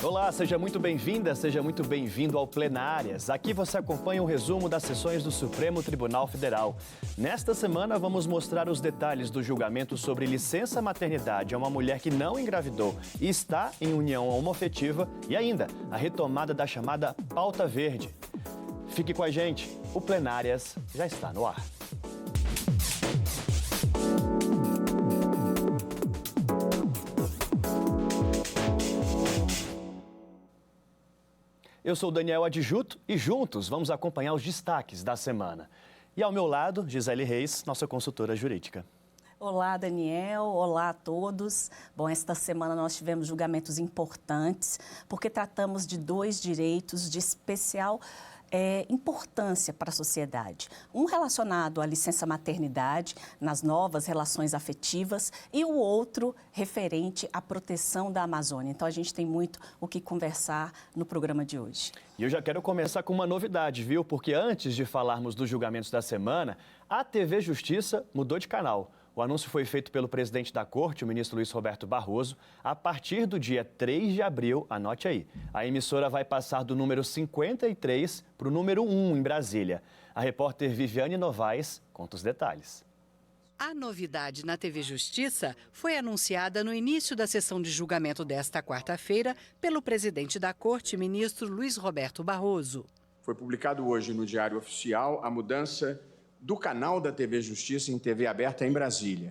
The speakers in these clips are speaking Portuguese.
Olá, seja muito bem-vinda, seja muito bem-vindo ao Plenárias. Aqui você acompanha um resumo das sessões do Supremo Tribunal Federal. Nesta semana vamos mostrar os detalhes do julgamento sobre licença maternidade a uma mulher que não engravidou e está em união homoafetiva e ainda a retomada da chamada pauta verde. Fique com a gente, o Plenárias já está no ar. Eu sou Daniel Adjuto e juntos vamos acompanhar os destaques da semana. E ao meu lado, Gisele Reis, nossa consultora jurídica. Olá, Daniel. Olá a todos. Bom, esta semana nós tivemos julgamentos importantes, porque tratamos de dois direitos de especial importância para a sociedade. Um relacionado à licença maternidade, nas novas relações afetivas, e o outro referente à proteção da Amazônia. Então, a gente tem muito o que conversar no programa de hoje. E eu já quero começar com uma novidade, viu? Porque antes de falarmos dos julgamentos da semana, a TV Justiça mudou de canal. O anúncio foi feito pelo presidente da Corte, o ministro Luiz Roberto Barroso. A partir do dia 3 de abril, anote aí, a emissora vai passar do número 53 para o número 1 em Brasília. A repórter Viviane Novaes conta os detalhes. A novidade na TV Justiça foi anunciada no início da sessão de julgamento desta quarta-feira pelo presidente da Corte, ministro Luiz Roberto Barroso. Foi publicado hoje no Diário Oficial a mudança do canal da TV Justiça em TV aberta em Brasília.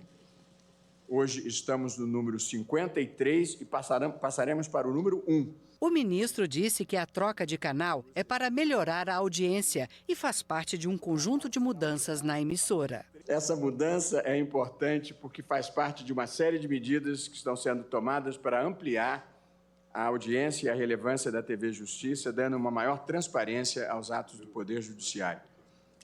Hoje estamos no número 53 e passaremos para o número 1. O ministro disse que a troca de canal é para melhorar a audiência e faz parte de um conjunto de mudanças na emissora. Essa mudança é importante porque faz parte de uma série de medidas que estão sendo tomadas para ampliar a audiência e a relevância da TV Justiça, dando uma maior transparência aos atos do Poder Judiciário.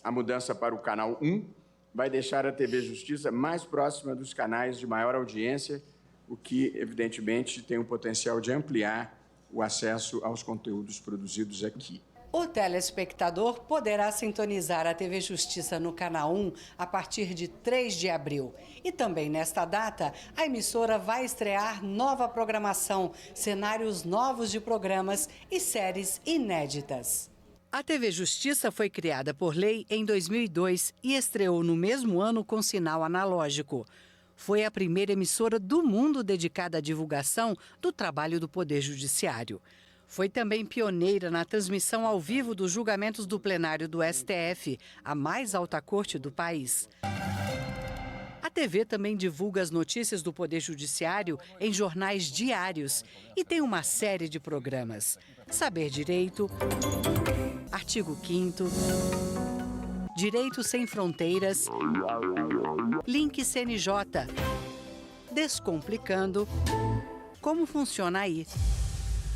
A mudança para o canal 1 vai deixar a TV Justiça mais próxima dos canais de maior audiência, o que, evidentemente, tem o potencial de ampliar o acesso aos conteúdos produzidos aqui. O telespectador poderá sintonizar a TV Justiça no canal 1 a partir de 3 de abril. E também nesta data, a emissora vai estrear nova programação, cenários novos de programas e séries inéditas. A TV Justiça foi criada por lei em 2002 e estreou no mesmo ano com sinal analógico. Foi a primeira emissora do mundo dedicada à divulgação do trabalho do Poder Judiciário. Foi também pioneira na transmissão ao vivo dos julgamentos do plenário do STF, a mais alta corte do país. A TV também divulga as notícias do Poder Judiciário em jornais diários e tem uma série de programas: Saber Direito, Artigo 5º, Direito Sem Fronteiras, Link CNJ, Descomplicando, Como Funciona Aí.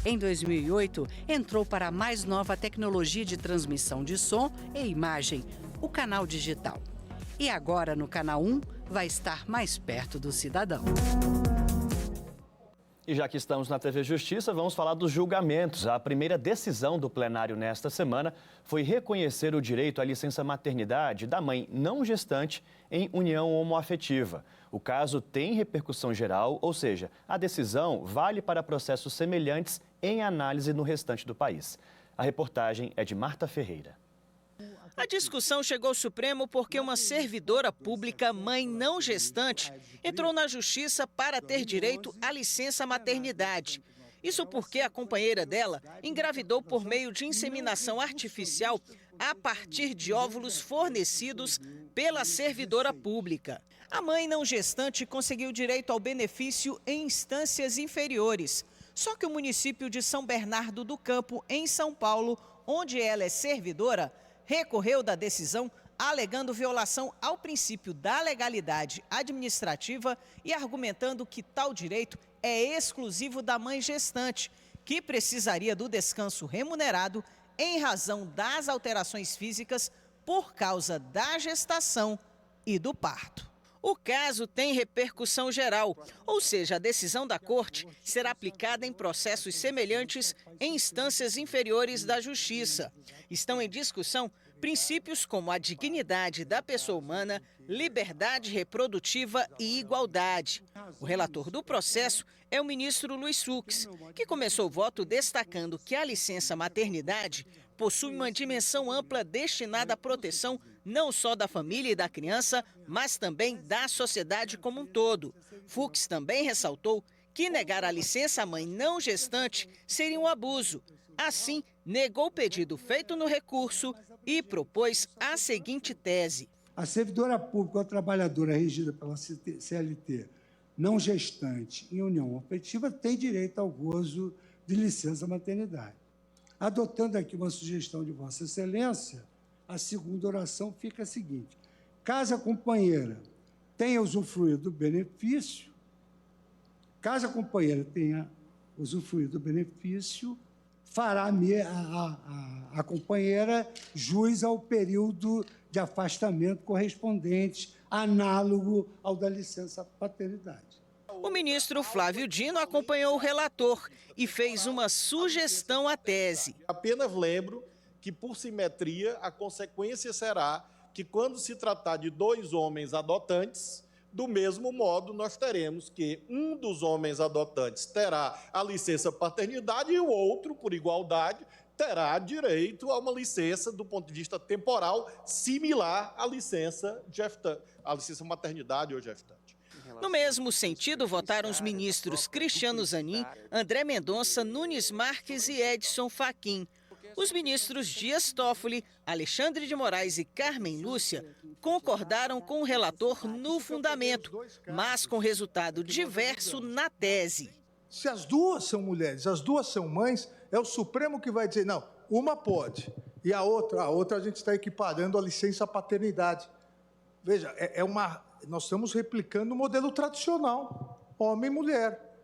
Em 2008, entrou para a mais nova tecnologia de transmissão de som e imagem, o canal digital. E agora, no canal 1, vai estar mais perto do cidadão. E já que estamos na TV Justiça, vamos falar dos julgamentos. A primeira decisão do plenário nesta semana foi reconhecer o direito à licença maternidade da mãe não gestante em união homoafetiva. O caso tem repercussão geral, ou seja, a decisão vale para processos semelhantes em análise no restante do país. A reportagem é de Marta Ferreira. A discussão chegou ao Supremo porque uma servidora pública, mãe não gestante, entrou na Justiça para ter direito à licença maternidade. Isso porque a companheira dela engravidou por meio de inseminação artificial a partir de óvulos fornecidos pela servidora pública. A mãe não gestante conseguiu direito ao benefício em instâncias inferiores. Só que o município de São Bernardo do Campo, em São Paulo, onde ela é servidora, recorreu da decisão alegando violação ao princípio da legalidade administrativa e argumentando que tal direito é exclusivo da mãe gestante, que precisaria do descanso remunerado em razão das alterações físicas por causa da gestação e do parto. O caso tem repercussão geral, ou seja, a decisão da Corte será aplicada em processos semelhantes em instâncias inferiores da Justiça. Estão em discussão princípios como a dignidade da pessoa humana, liberdade reprodutiva e igualdade. O relator do processo é o ministro Luiz Fux, que começou o voto destacando que a licença maternidade possui uma dimensão ampla destinada à proteção não só da família e da criança, mas também da sociedade como um todo. Fux também ressaltou que negar a licença à mãe não gestante seria um abuso. Assim, negou o pedido feito no recurso e propôs a seguinte tese. A servidora pública ou a trabalhadora regida pela CLT não gestante em união afetiva tem direito ao gozo de licença maternidade. Adotando aqui uma sugestão de Vossa Excelência, a segunda oração fica a seguinte: caso a companheira tenha usufruído do benefício, fará a companheira jus ao período de afastamento correspondente, análogo ao da licença paternidade. O ministro Flávio Dino acompanhou o relator e fez uma sugestão à tese. Apenas lembro que, por simetria, a consequência será que, quando se tratar de dois homens adotantes, do mesmo modo, nós teremos que um dos homens adotantes terá a licença paternidade e o outro, por igualdade, terá direito a uma licença, do ponto de vista temporal, similar à licença maternidade ou gestante. No mesmo sentido, votaram os ministros Cristiano Zanin, André Mendonça, Nunes Marques e Edson Fachin. Os ministros Dias Toffoli, Alexandre de Moraes e Carmen Lúcia concordaram com o relator no fundamento, mas com resultado diverso na tese. Se as duas são mulheres, as duas são mães, é o Supremo que vai dizer, não, uma pode, e a outra a gente está equiparando a licença paternidade. Veja, nós estamos replicando o modelo tradicional, homem e mulher.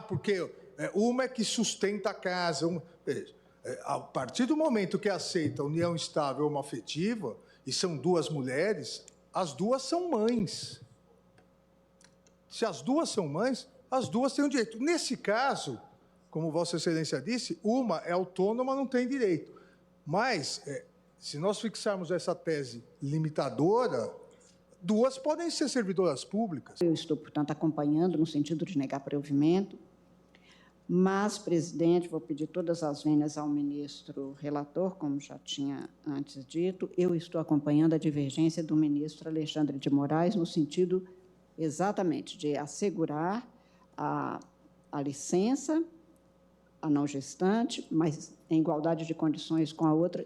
Porque uma é que sustenta a casa. Veja, a partir do momento que aceita a união estável homoafetiva, e são duas mulheres, as duas são mães. Se as duas são mães, as duas têm o direito. Nesse caso, como Vossa Excelência disse, uma é autônoma, não tem direito. Mas, se nós fixarmos essa tese limitadora, duas podem ser servidoras públicas. Eu estou, portanto, acompanhando no sentido de negar provimento, mas, presidente, vou pedir todas as vênias ao ministro relator, como já tinha antes dito, eu estou acompanhando a divergência do ministro Alexandre de Moraes no sentido exatamente de assegurar a licença, a não gestante, mas em igualdade de condições com a outra,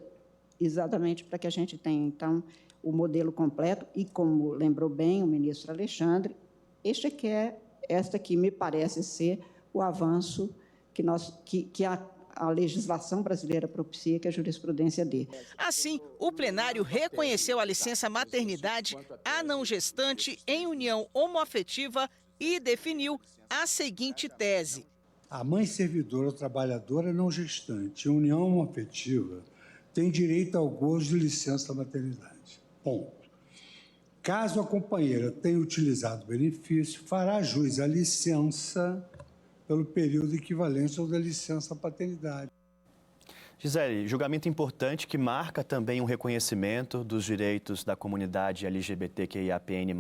exatamente para que a gente tenha, então, o modelo completo e, como lembrou bem o ministro Alexandre, esta que me parece ser o avanço que a legislação brasileira propicia que a jurisprudência dê. Assim, o plenário reconheceu a licença maternidade à não gestante em união homoafetiva e definiu a seguinte tese. A mãe servidora ou trabalhadora não gestante em união homoafetiva tem direito ao gozo de licença maternidade. Ponto. Caso a companheira tenha utilizado o benefício, fará jus à licença pelo período equivalente ao da licença paternidade. Gisele, julgamento importante que marca também um reconhecimento dos direitos da comunidade LGBTQIAPN+,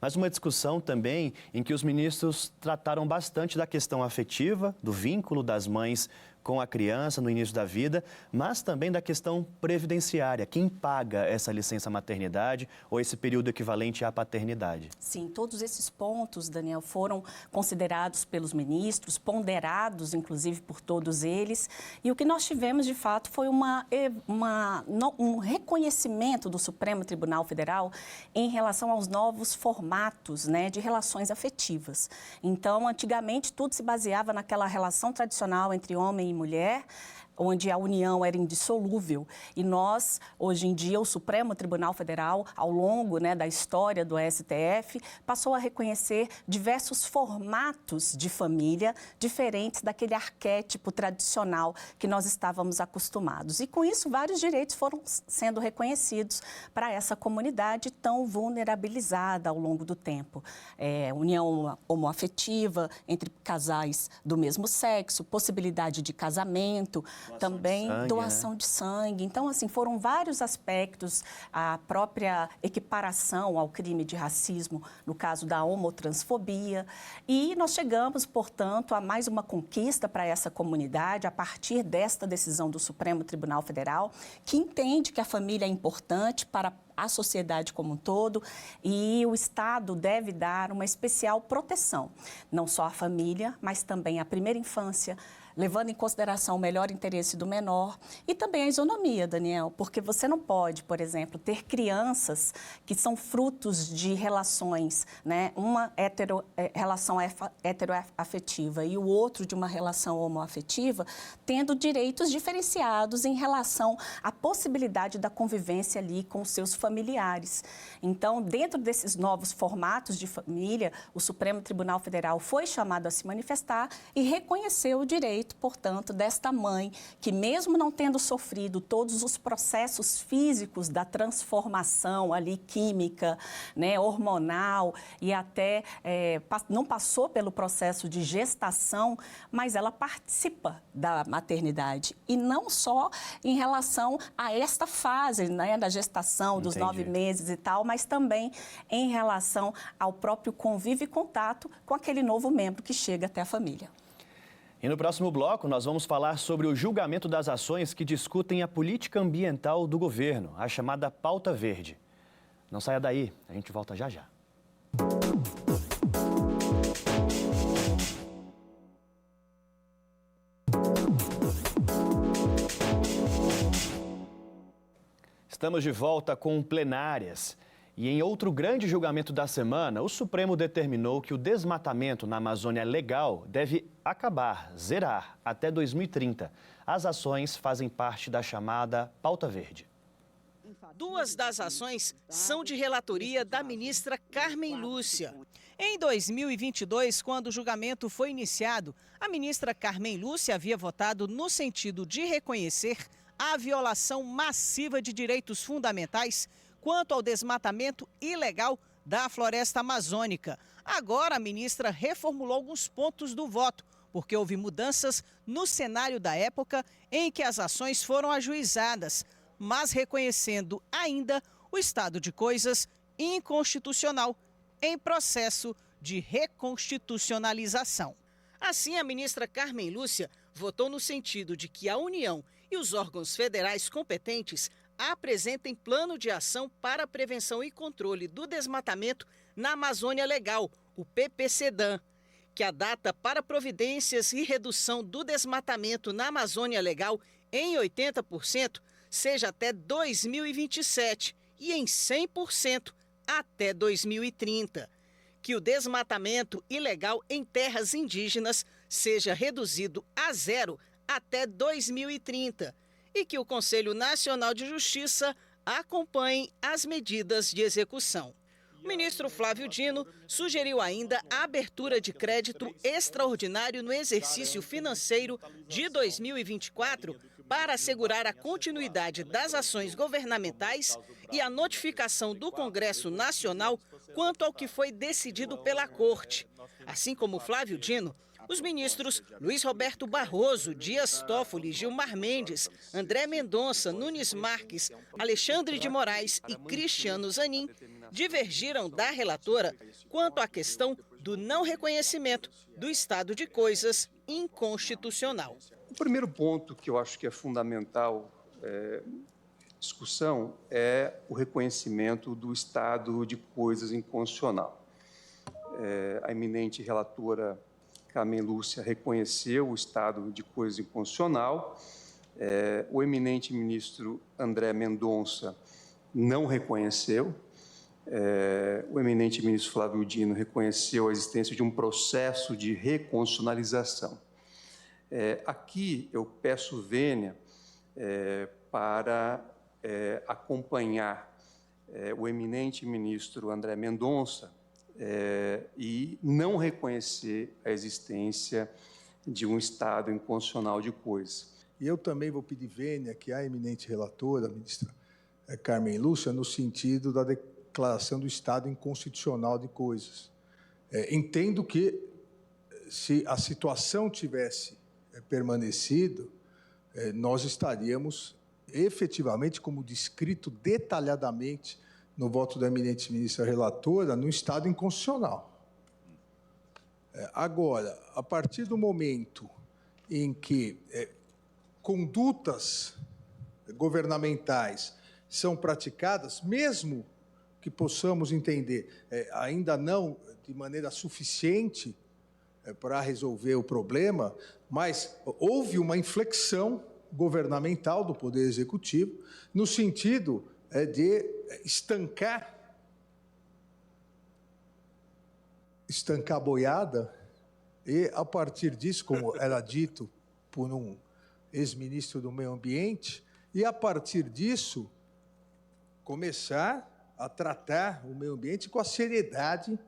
mas uma discussão também em que os ministros trataram bastante da questão afetiva, do vínculo das mães com a criança no início da vida, mas também da questão previdenciária. Quem paga essa licença maternidade ou esse período equivalente à paternidade? Sim, todos esses pontos, Daniel, foram considerados pelos ministros, ponderados, inclusive, por todos eles. E o que nós tivemos, de fato, foi um reconhecimento do Supremo Tribunal Federal em relação aos novos formatos, né, de relações afetivas. Então, antigamente, tudo se baseava naquela relação tradicional entre homem e mulher, onde a união era indissolúvel. E nós, hoje em dia, o Supremo Tribunal Federal, ao longo, né, da história do STF, passou a reconhecer diversos formatos de família diferentes daquele arquétipo tradicional que nós estávamos acostumados. E, com isso, vários direitos foram sendo reconhecidos para essa comunidade tão vulnerabilizada ao longo do tempo. União homoafetiva entre casais do mesmo sexo, possibilidade de casamento, também sangue, doação de sangue. Então, assim, foram vários aspectos, a própria equiparação ao crime de racismo, no caso da homotransfobia. E nós chegamos, portanto, a mais uma conquista para essa comunidade, a partir desta decisão do Supremo Tribunal Federal, que entende que a família é importante para a sociedade como um todo e o Estado deve dar uma especial proteção, não só à família, mas também à primeira infância, levando em consideração o melhor interesse do menor e também a isonomia, Daniel, porque você não pode, por exemplo, ter crianças que são frutos de relações, né? Uma relação heteroafetiva e o outro de uma relação homoafetiva, tendo direitos diferenciados em relação à possibilidade da convivência ali com os seus familiares. Então, dentro desses novos formatos de família, o Supremo Tribunal Federal foi chamado a se manifestar e reconheceu o direito, portanto, desta mãe que, mesmo não tendo sofrido todos os processos físicos da transformação ali química, né, hormonal e até não passou pelo processo de gestação, mas ela participa da maternidade. E não só em relação a esta fase, né, da gestação, dos 9 meses e tal, mas também em relação ao próprio convívio e contato com aquele novo membro que chega até a família. E no próximo bloco, nós vamos falar sobre o julgamento das ações que discutem a política ambiental do governo, a chamada Pauta Verde. Não saia daí, a gente volta já já. Estamos de volta com plenárias. E em outro grande julgamento da semana, o Supremo determinou que o desmatamento na Amazônia Legal deve acabar, zerar, até 2030. As ações fazem parte da chamada Pauta Verde. 2 das ações são de relatoria da ministra Carmen Lúcia. Em 2022, quando o julgamento foi iniciado, a ministra Carmen Lúcia havia votado no sentido de reconhecer a violação massiva de direitos fundamentais quanto ao desmatamento ilegal da floresta amazônica. Agora, a ministra reformulou alguns pontos do voto, porque houve mudanças no cenário da época em que as ações foram ajuizadas, mas reconhecendo ainda o estado de coisas inconstitucional em processo de reconstitucionalização. Assim, a ministra Carmen Lúcia votou no sentido de que a União e os órgãos federais competentes apresentem plano de ação para a prevenção e controle do desmatamento na Amazônia Legal, o PPCDAM, que a data para providências e redução do desmatamento na Amazônia Legal em 80% seja até 2027 e em 100% até 2030. Que o desmatamento ilegal em terras indígenas seja reduzido a 0 até 2030. E que o Conselho Nacional de Justiça acompanhe as medidas de execução. O ministro Flávio Dino sugeriu ainda a abertura de crédito extraordinário no exercício financeiro de 2024 para assegurar a continuidade das ações governamentais e a notificação do Congresso Nacional quanto ao que foi decidido pela Corte. Assim como Flávio Dino, os ministros Luiz Roberto Barroso, Dias Toffoli, Gilmar Mendes, André Mendonça, Nunes Marques, Alexandre de Moraes e Cristiano Zanin divergiram da relatora quanto à questão do não reconhecimento do estado de coisas inconstitucional. O primeiro ponto que eu acho que é fundamental discussão é o reconhecimento do estado de coisas inconstitucional. A eminente relatora Carmen Lúcia reconheceu o estado de coisas inconstitucional. O eminente ministro André Mendonça não reconheceu. O eminente ministro Flávio Dino reconheceu a existência de um processo de reconstitucionalização. Aqui eu peço vênia para acompanhar o eminente ministro André Mendonça e não reconhecer a existência de um estado inconstitucional de coisas. E eu também vou pedir vênia que a eminente relatora, a ministra Carmen Lúcia, no sentido da declaração do estado inconstitucional de coisas. Entendo que, se a situação tivesse permanecido, nós estaríamos efetivamente, como descrito detalhadamente no voto da eminente ministra relatora, no estado inconstitucional. Agora, a partir do momento em que condutas governamentais são praticadas, mesmo que possamos entender, ainda não de maneira suficiente para resolver o problema, mas houve uma inflexão governamental do Poder Executivo no sentido de estancar a boiada e, a partir disso, como era dito por um ex-ministro do Meio Ambiente, e, a partir disso, começar a tratar o meio ambiente com a seriedade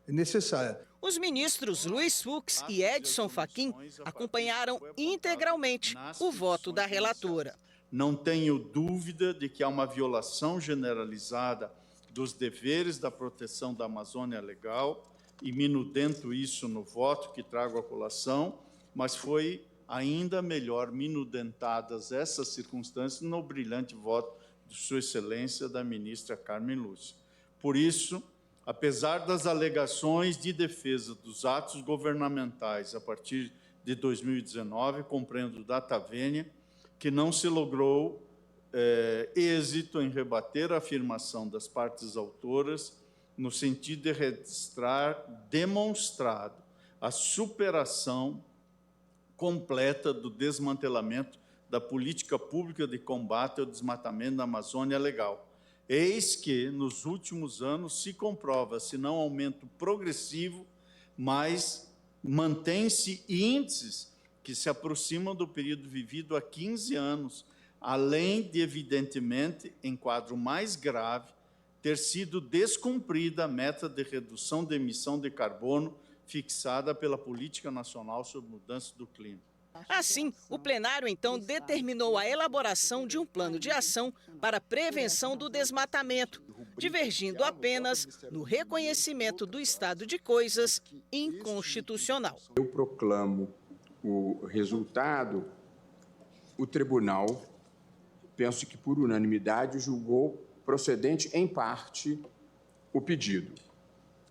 necessária. Os ministros Luiz Fux e Edson Fachin acompanharam integralmente o voto da relatora. Não tenho dúvida de que há uma violação generalizada dos deveres da proteção da Amazônia Legal, e minudento isso no voto que trago à colação, mas foi ainda melhor minudentadas essas circunstâncias no brilhante voto de Sua Excelência, da ministra Carmen Lúcia. Por isso, apesar das alegações de defesa dos atos governamentais a partir de 2019, compreendo data vênia, que não se logrou êxito em rebater a afirmação das partes autoras no sentido de registrar demonstrado a superação completa do desmantelamento da política pública de combate ao desmatamento da Amazônia Legal. Eis que, nos últimos anos, se comprova, se não aumento progressivo, mas mantém-se índices que se aproximam do período vivido há 15 anos, além de, evidentemente, em quadro mais grave, ter sido descumprida a meta de redução de emissão de carbono fixada pela Política Nacional sobre Mudança do Clima. Assim, o plenário, então, determinou a elaboração de um plano de ação para a prevenção do desmatamento, divergindo apenas no reconhecimento do estado de coisas inconstitucional. Eu proclamo o resultado. O tribunal, penso que por unanimidade, julgou procedente em parte o pedido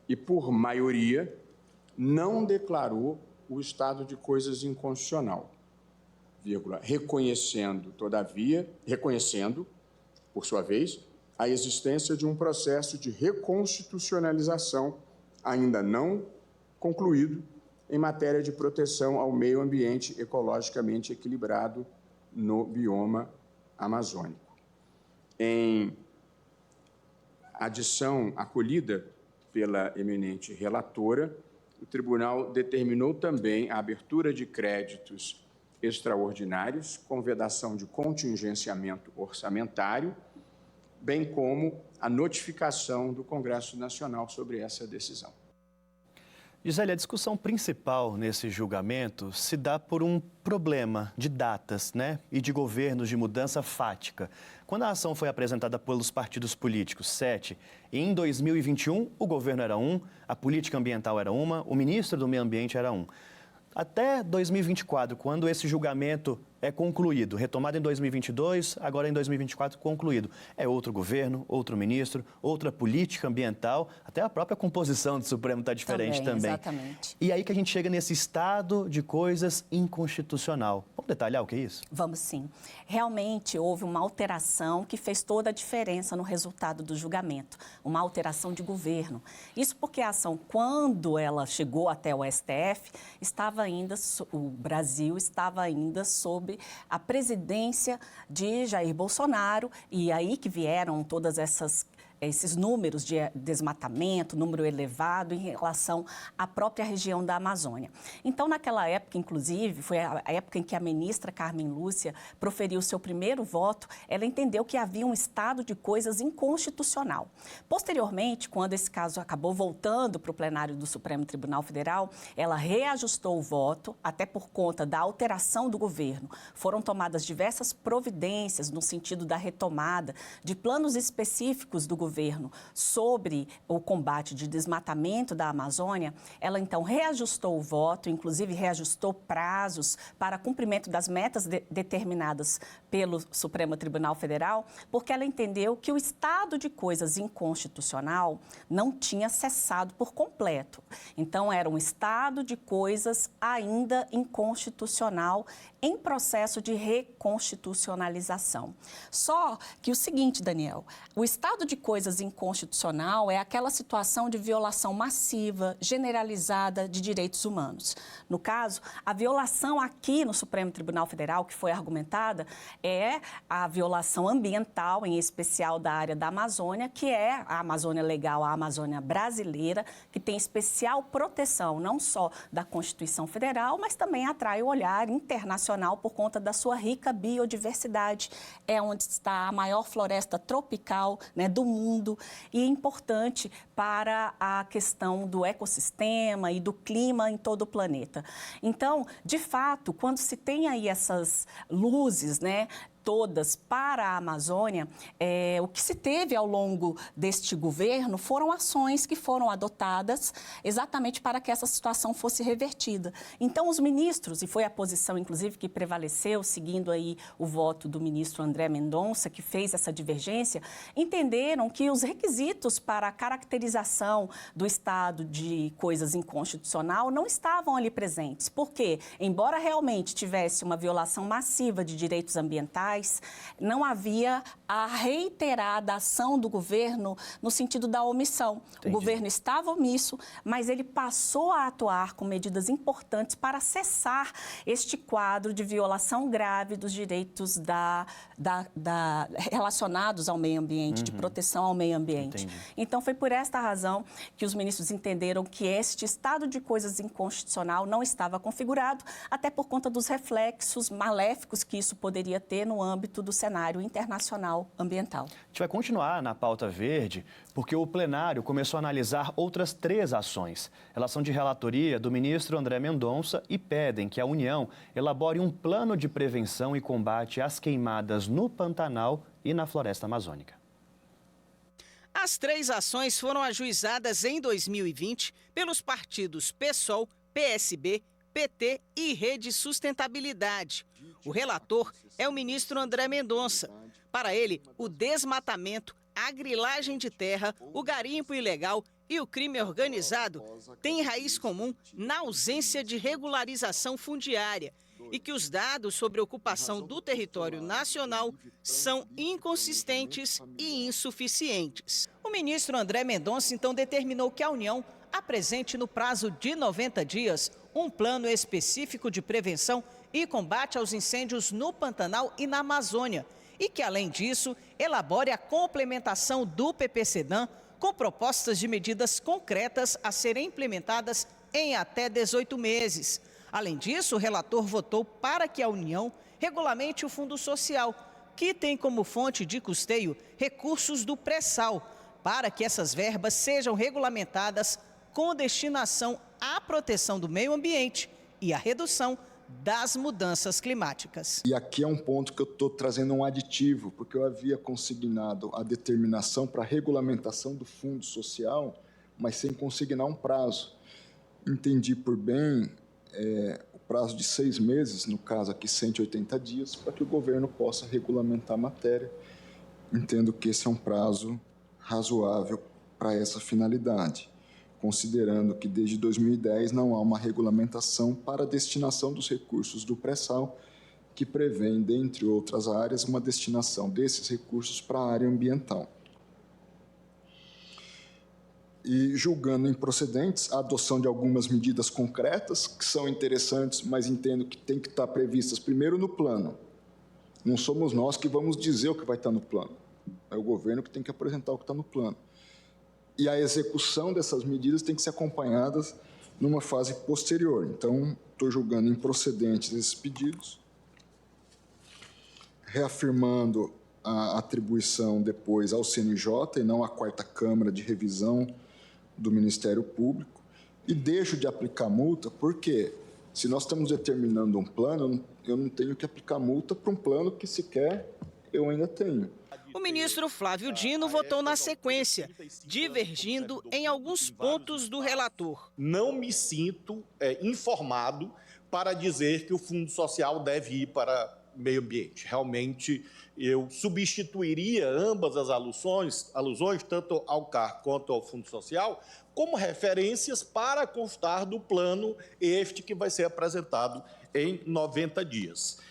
e, por maioria, não declarou o estado de coisas inconstitucional, reconhecendo, por sua vez, a existência de um processo de reconstitucionalização ainda não concluído em matéria de proteção ao meio ambiente ecologicamente equilibrado no bioma amazônico. Em adição acolhida pela eminente relatora, o tribunal determinou também a abertura de créditos extraordinários com vedação de contingenciamento orçamentário, bem como a notificação do Congresso Nacional sobre essa decisão. Gisele, a discussão principal nesse julgamento se dá por um problema de datas, e de governos de mudança fática. Quando a ação foi apresentada pelos partidos políticos, 7, e em 2021 o governo era um, a política ambiental era uma, o ministro do Meio Ambiente era um. Até 2024, quando esse julgamento é concluído, retomado em 2022, agora em 2024 concluído. É outro governo, outro ministro, outra política ambiental, até a própria composição do Supremo está diferente também. Exatamente. E aí que a gente chega nesse estado de coisas inconstitucional. Vamos detalhar o que é isso? Vamos sim. Realmente houve uma alteração que fez toda a diferença no resultado do julgamento, uma alteração de governo. Isso porque a ação, quando ela chegou até o STF, o Brasil estava ainda sob a presidência de Jair Bolsonaro, e aí que vieram todas esses números de desmatamento, número elevado em relação à própria região da Amazônia. Então, naquela época, inclusive, foi a época em que a ministra Carmen Lúcia proferiu seu primeiro voto, ela entendeu que havia um estado de coisas inconstitucional. Posteriormente, quando esse caso acabou voltando para o plenário do Supremo Tribunal Federal, ela reajustou o voto, até por conta da alteração do governo. Foram tomadas diversas providências no sentido da retomada de planos específicos do governo governo sobre o combate de desmatamento da Amazônia, ela então reajustou o voto, inclusive reajustou prazos para cumprimento das metas determinadas pelo Supremo Tribunal Federal, porque ela entendeu que o estado de coisas inconstitucional não tinha cessado por completo. Então, era um estado de coisas ainda inconstitucional em processo de reconstitucionalização. Só que o seguinte, Daniel, o estado de coisas inconstitucional é aquela situação de violação massiva, generalizada de direitos humanos. No caso, a violação aqui no Supremo Tribunal Federal, que foi argumentada, é a violação ambiental, em especial da área da Amazônia, que é a Amazônia Legal, a Amazônia Brasileira, que tem especial proteção, não só da Constituição Federal, mas também atrai o olhar internacional por conta da sua rica biodiversidade. É onde está a maior floresta tropical, né, do mundo e é importante para a questão do ecossistema e do clima em todo o planeta. Então, de fato, quando se tem aí essas luzes, né, todas para a Amazônia, o que se teve ao longo deste governo foram ações que foram adotadas exatamente para que essa situação fosse revertida. Então, os ministros, e foi a posição, inclusive, que prevaleceu, seguindo aí o voto do ministro André Mendonça, que fez essa divergência, entenderam que os requisitos para a caracterização do estado de coisas inconstitucional não estavam ali presentes. Porque, embora realmente tivesse uma violação massiva de direitos ambientais, não havia a reiterada ação do governo no sentido da omissão. Entendi. O governo estava omisso, mas ele passou a atuar com medidas importantes para cessar este quadro de violação grave dos direitos relacionados ao meio ambiente, de proteção ao meio ambiente. Entendi. Então, foi por esta razão que os ministros entenderam que este estado de coisas inconstitucional não estava configurado, até por conta dos reflexos maléficos que isso poderia ter no âmbito do cenário internacional ambiental. A gente vai continuar na pauta verde, porque o plenário começou a analisar outras 3 ações. Elas são de relatoria do ministro André Mendonça e pedem que a União elabore um plano de prevenção e combate às queimadas no Pantanal e na floresta amazônica. As 3 ações foram ajuizadas em 2020 pelos partidos PSOL, PSB, PT e Rede Sustentabilidade. O relator é o ministro André Mendonça. Para ele, o desmatamento, a grilagem de terra, o garimpo ilegal e o crime organizado têm raiz comum na ausência de regularização fundiária e que os dados sobre ocupação do território nacional são inconsistentes e insuficientes. O ministro André Mendonça, então, determinou que a União apresente no prazo de 90 dias um plano específico de prevenção e combate aos incêndios no Pantanal e na Amazônia e que, além disso, elabore a complementação do PPCDAM com propostas de medidas concretas a serem implementadas em até 18 meses. Além disso, o relator votou para que a União regulamente o Fundo Social, que tem como fonte de custeio recursos do pré-sal, para que essas verbas sejam regulamentadas com destinação à proteção do meio ambiente e à redução das mudanças climáticas. E aqui é um ponto que eu estou trazendo um aditivo, porque eu havia consignado a determinação para a regulamentação do Fundo Social, mas sem consignar um prazo. Entendi por bem o prazo de 6 meses, no caso aqui 180 dias, para que o governo possa regulamentar a matéria. Entendo que esse é um prazo razoável para essa finalidade, considerando que desde 2010 não há uma regulamentação para a destinação dos recursos do pré-sal, que prevê, dentre outras áreas, uma destinação desses recursos para a área ambiental. E julgando improcedentes a adoção de algumas medidas concretas, que são interessantes, mas entendo que tem que estar previstas primeiro no plano. Não somos nós que vamos dizer o que vai estar no plano, é o governo que tem que apresentar o que está no plano. E a execução dessas medidas tem que ser acompanhadas numa fase posterior. Então, estou julgando improcedentes esses pedidos, reafirmando a atribuição depois ao CNJ e não à 4ª Câmara de Revisão do Ministério Público, e deixo de aplicar multa, porque se nós estamos determinando um plano, eu não tenho que aplicar multa para um plano que sequer eu ainda tenho. O ministro Flávio Dino votou na sequência, divergindo em alguns pontos do relator. Não me sinto informado para dizer que o Fundo Social deve ir para meio ambiente. Realmente, eu substituiria ambas as alusões, tanto ao CAR quanto ao Fundo Social, como referências para constar do plano este que vai ser apresentado em 90 dias.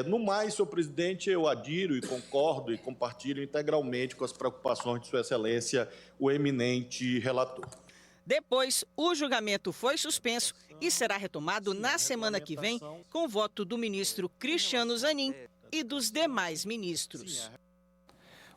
No mais, senhor presidente, eu adiro e concordo e compartilho integralmente com as preocupações de Sua Excelência, o eminente relator. Depois, o julgamento foi suspenso e será retomado na semana que vem com o voto do ministro Cristiano Zanin e dos demais ministros.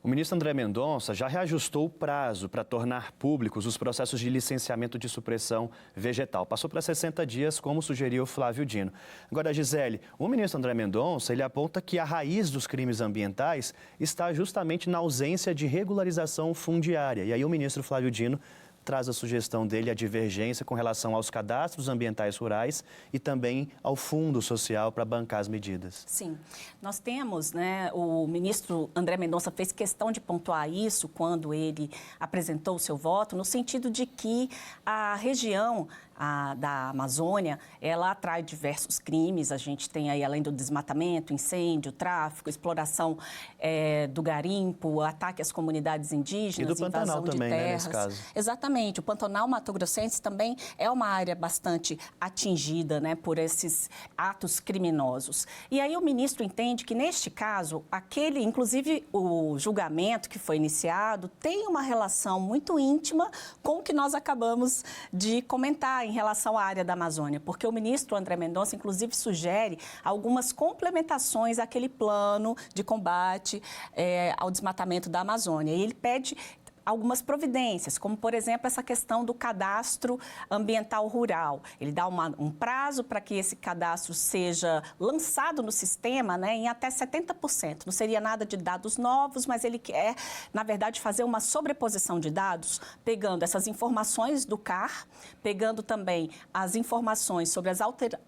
O ministro André Mendonça já reajustou o prazo para tornar públicos os processos de licenciamento de supressão vegetal. Passou para 60 dias, como sugeriu Flávio Dino. Agora, Gisele, o ministro André Mendonça, ele aponta que a raiz dos crimes ambientais está justamente na ausência de regularização fundiária. E aí o ministro Flávio Dino traz a sugestão dele, a divergência com relação aos cadastros ambientais rurais e também ao Fundo Social para bancar as medidas. Sim, nós temos, o ministro André Mendonça fez questão de pontuar isso quando ele apresentou o seu voto, no sentido de que a região da Amazônia, ela atrai diversos crimes. A gente tem aí, além do desmatamento, incêndio, tráfico, exploração do garimpo, ataque às comunidades indígenas, e do Pantanal invasão de também, terras. nesse caso. Exatamente. O Pantanal Mato-Grossense também é uma área bastante atingida, por esses atos criminosos. E aí o ministro entende que, neste caso, inclusive o julgamento que foi iniciado, tem uma relação muito íntima com o que nós acabamos de comentar em relação à área da Amazônia, porque o ministro André Mendonça, inclusive, sugere algumas complementações àquele plano de combate ao desmatamento da Amazônia. E ele pede algumas providências, como, por exemplo, essa questão do cadastro ambiental rural. Ele dá um prazo para que esse cadastro seja lançado no sistema em até 70%. Não seria nada de dados novos, mas ele quer, na verdade, fazer uma sobreposição de dados, pegando essas informações do CAR, pegando também as informações sobre as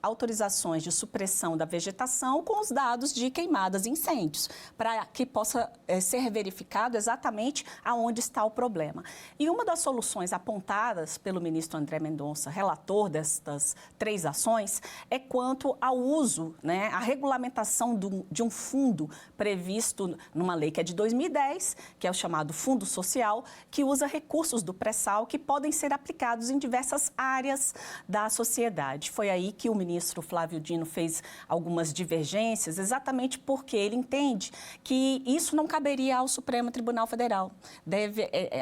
autorizações de supressão da vegetação com os dados de queimadas e incêndios, para que possa ser verificado exatamente aonde está o problema. E uma das soluções apontadas pelo ministro André Mendonça, relator destas 3 ações, é quanto ao uso, a regulamentação de um fundo previsto numa lei que é de 2010, que é o chamado Fundo Social, que usa recursos do pré-sal que podem ser aplicados em diversas áreas da sociedade. Foi aí que o ministro Flávio Dino fez algumas divergências, exatamente porque ele entende que isso não caberia ao Supremo Tribunal Federal.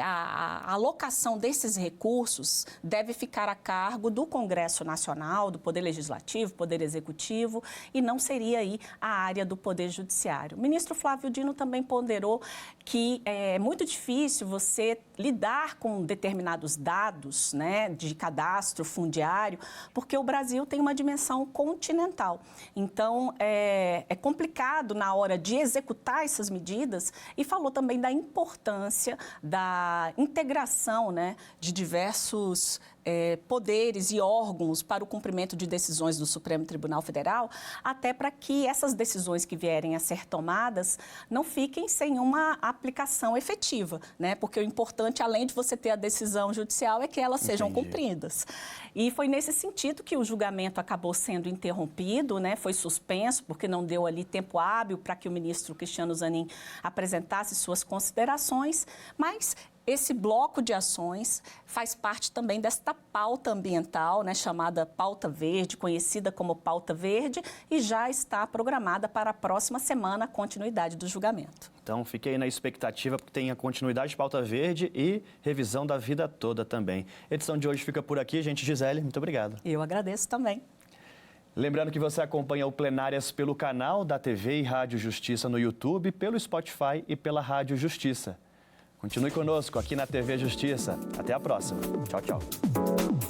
A alocação desses recursos deve ficar a cargo do Congresso Nacional, do Poder Legislativo, Poder Executivo, e não seria aí a área do Poder Judiciário. O ministro Flávio Dino também ponderou que é muito difícil você lidar com determinados dados, de cadastro fundiário, porque o Brasil tem uma dimensão continental. Então, é complicado na hora de executar essas medidas, e falou também da importância da integração de diversos poderes e órgãos para o cumprimento de decisões do Supremo Tribunal Federal, até para que essas decisões que vierem a ser tomadas não fiquem sem uma aplicação efetiva, porque o importante, além de você ter a decisão judicial, é que elas sejam cumpridas. E foi nesse sentido que o julgamento acabou sendo interrompido, foi suspenso, porque não deu ali tempo hábil para que o ministro Cristiano Zanin apresentasse suas considerações, mas esse bloco de ações faz parte também desta pauta ambiental, chamada Pauta Verde, conhecida como Pauta Verde, e já está programada para a próxima semana a continuidade do julgamento. Então, fiquei na expectativa porque tem a continuidade de Pauta Verde e revisão da vida toda também. A edição de hoje fica por aqui, gente. Gisele, muito obrigado. Eu agradeço também. Lembrando que você acompanha o Plenárias pelo canal da TV e Rádio Justiça no YouTube, pelo Spotify e pela Rádio Justiça. Continue conosco aqui na TV Justiça. Até a próxima. Tchau, tchau.